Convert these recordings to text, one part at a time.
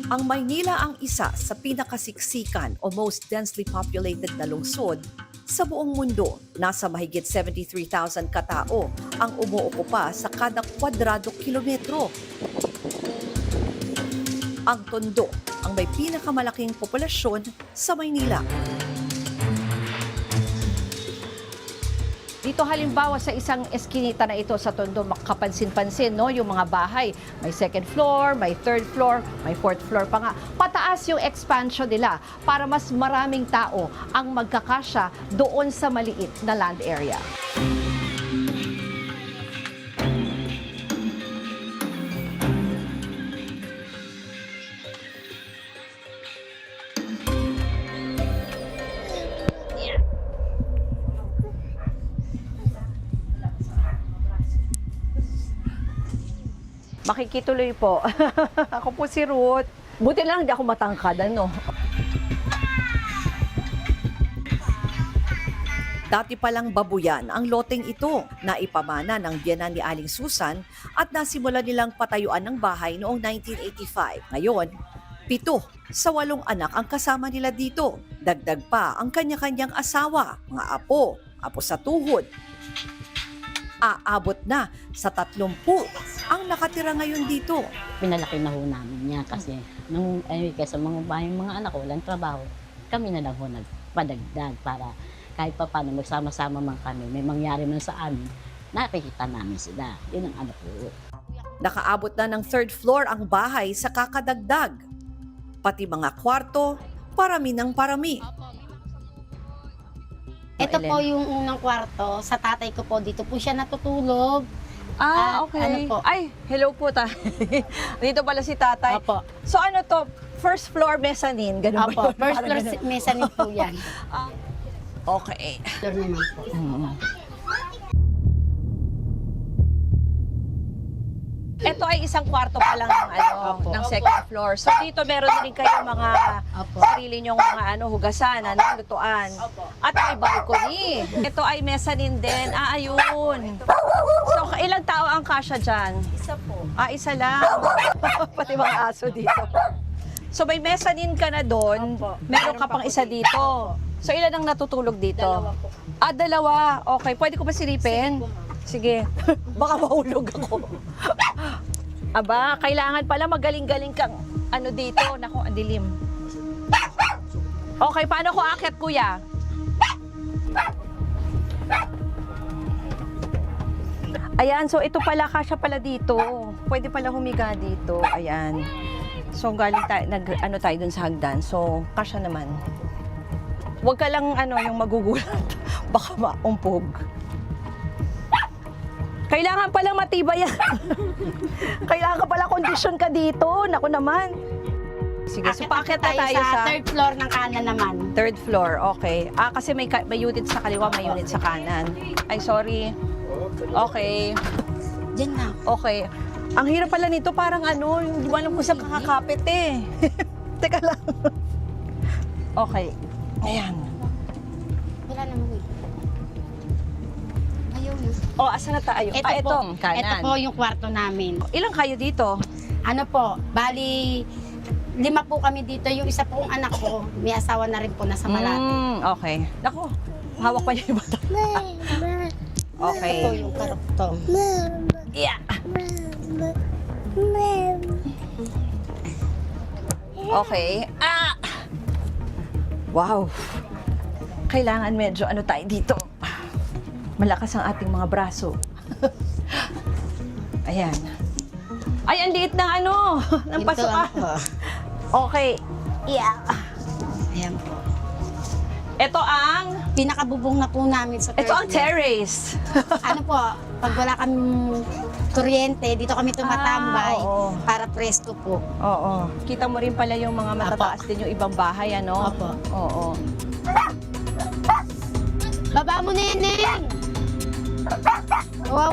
Ang Maynila ang isa sa pinakasiksikan o most densely populated na lungsod sa buong mundo. Nasa mahigit 73,000 katao ang umuokupa sa kada kwadrado kilometro. Ang Tondo ang may pinakamalaking populasyon sa Maynila. Dito halimbawa sa isang eskinita na ito sa Tondo, makapansin-pansin, no, yung mga bahay. May second floor, may third floor, may fourth floor pa nga. Pataas yung expansion nila para mas maraming tao ang magkakasya doon sa maliit na land area. Makikituloy po. Ako po si Ruth. Buti lang hindi ako matangkad, ano? Dati palang babuyan ang loteng ito na ipamana ng biyenan ni Aling Susan at nasimula nilang patayuan ng bahay noong 1985. Ngayon, 7 sa 8 anak ang kasama nila dito. Dagdag pa ang kanya-kanyang asawa, mga apo sa tuhod. Aabot na sa 30 ang nakatira ngayon dito. Pinalaki na ho namin niya kasi nung kaysa mga anak ko walang trabaho, kami na lang ho nagpadagdag para kahit pa paano magsama-sama man kami, may mangyari man sa amin, nakikita namin sila. Yun ang ano ko. Nakaabot na ng 3rd floor ang bahay sa kakadagdag. Pati mga kwarto, parami ng parami. Ito po yung unang kwarto. Sa tatay ko po, dito po siya natutulog. Okay. Ano po? Ay, hello po ta. Dito pala si tatay. Opo. So ano to? First floor mezzanine, ganun Opo, ba yun? first Parang floor ganun. mezzanine po yan. Okay. Floor naman po. Ito ay isang kwarto pa lang ng Opo. ng second floor. So dito meron din kayo mga Opo. sarili nyong mga hugasan, lutuan. At may balcony. Ito ay mezzanine din. Ayun. So ilang tao ang kasya dyan? Isa po. Isa lang. Pati mga aso dito. So may mezzanine ka na doon. Opo. Meron ka pang isa dito. So ilan ang natutulog dito? Dalawa po. Dalawa. Okay. Pwede ko ba silipin? Sige. Baka mahulog ako. Aba, kailangan pala magaling-galing kang dito. Naku, ang dilim. Okay, paano ko aakyat, kuya? Ayan, so ito pala, kasya pala dito. Pwede pala humiga dito. Ayan. So galing tayo, tayo dun sa hagdan. So, kasya naman. Huwag ka lang, yung magugulat. Baka maumpog. Kailangan pala matibay yan. Kailangan ka pala kondisyon ka dito. Naku naman. Sige, so paakyat na tayo sa third floor ng kanan naman. 3rd floor. Okay. Kasi may unit sa kaliwa, may unit sa kanan. Ay, sorry. Okay. Diyan na. Okay. Ang hirap pala nito, parang hindi mo alam kung saan kakakapit eh. Teka lang. Okay. Ayan. Wala naman eh. Ayaw na. Asan na tayo? Ito po, ito. ito Kanan. po yung kwarto namin. Ilang kayo dito? Ano po, bali 5 po kami dito. Yung isa pong anak ko, may asawa na rin po nasa Malate. Okay. Naku, hawak pa yung bata. Okay. Ito po yung karugtong. Yeah. Okay. Wow. Kailangan medyo tayo dito. Malakas ang ating mga braso. Ayan. Ay, ang liit ng ng Ito pasukan. po. Okay. Yeah. Ayan po. Ito ang Pinakabubong na po namin sa ito ang third floor. terrace. Ano po, pag wala kaming kuryente, dito kami tumatambay oo. para presko po. Oo. Kita mo rin pala yung mga matataas din yung ibang bahay, Opo. Oo. Baba mo na yan, Neng! Wow!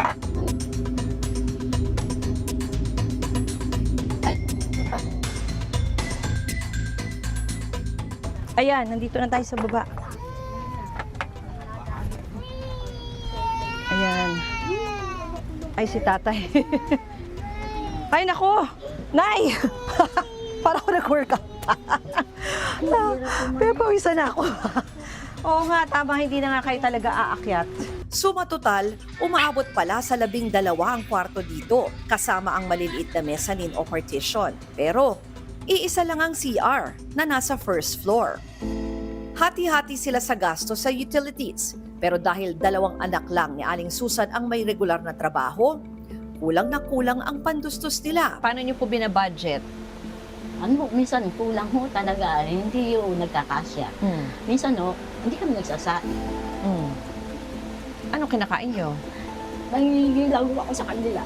Ayan, nandito na tayo sa baba. Ayan. Ay, si tatay. Ay, nako! Nay! Para ako nag-workout. Pero pawisan na ako. Oo nga, tama, hindi na nga kayo talaga aakyat. Suma total, umaabot pala sa 12 ang kwarto dito, kasama ang maliliit na mezzanine o partition. Pero, iisa lang ang CR na nasa first floor. Hati-hati sila sa gasto sa utilities, pero dahil 2 anak lang ni Aling Susan ang may regular na trabaho, kulang na kulang ang pandustos nila. Paano niyo po binabudget? Ano, minsan kulang ho talaga, hindi yung nagkakasya. Minsan hindi kami nagsasain. Anong kinakain niyo? Nangingilaw ako sa kanila.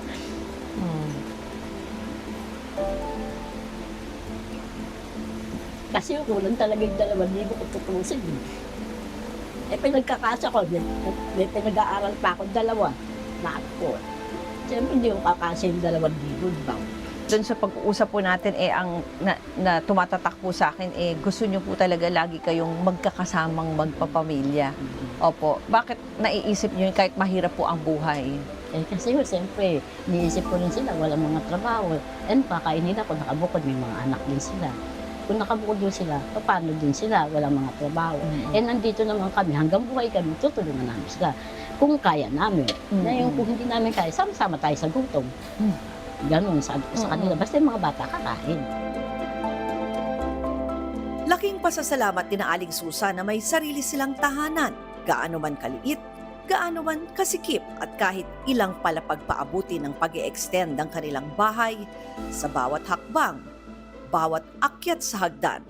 Kasi kulang talaga yung 2,000 kung tutusin. Pinagkakasya ko, may pinag-aaral pa ako 2 na ako. Siyempre hindi yung kakasya yung 2,000, di ba? Doon sa pag-uusap po natin, ang na tumatatak po sa akin, gusto niyo po talaga lagi kayong magkakasamang magpapamilya. Opo. Bakit naiisip niyo yun kahit mahirap po ang buhay? Kasi siyempre, niisip ko rin sila, walang mga trabaho. Pakainin ako, nakabukod, may mga anak din sila. Kung nakabukod din sila, paano din sila, walang mga trabaho. Nandito naman kami, hanggang buhay kami, tutulungan namin sila. Kung kaya namin. Na yung kung hindi namin kaya, sama-sama tayo sa gutom. Ganun sa kanila. Basta yung mga bata kakain. Laking pasasalamat din na Aling Susan na may sarili silang tahanan, gaano man kaliit, gaano man kasikip at kahit ilang palapag paabuti ng pag-e-extend ng kanilang bahay sa bawat hakbang, bawat akyat sa hagdan,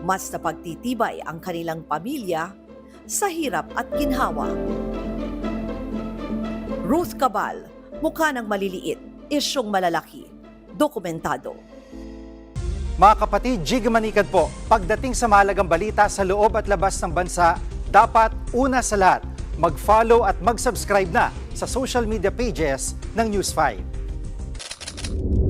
mas napagtitibay ang kanilang pamilya sa hirap at ginhawa. Ruth Cabal, mukha ng maliliit, isyong malalaki, dokumentado. Mga kapatid, Jig Manikad po, pagdating sa mahalagang balita sa loob at labas ng bansa, dapat una sa lahat, mag-follow at mag-subscribe na sa social media pages ng News 5.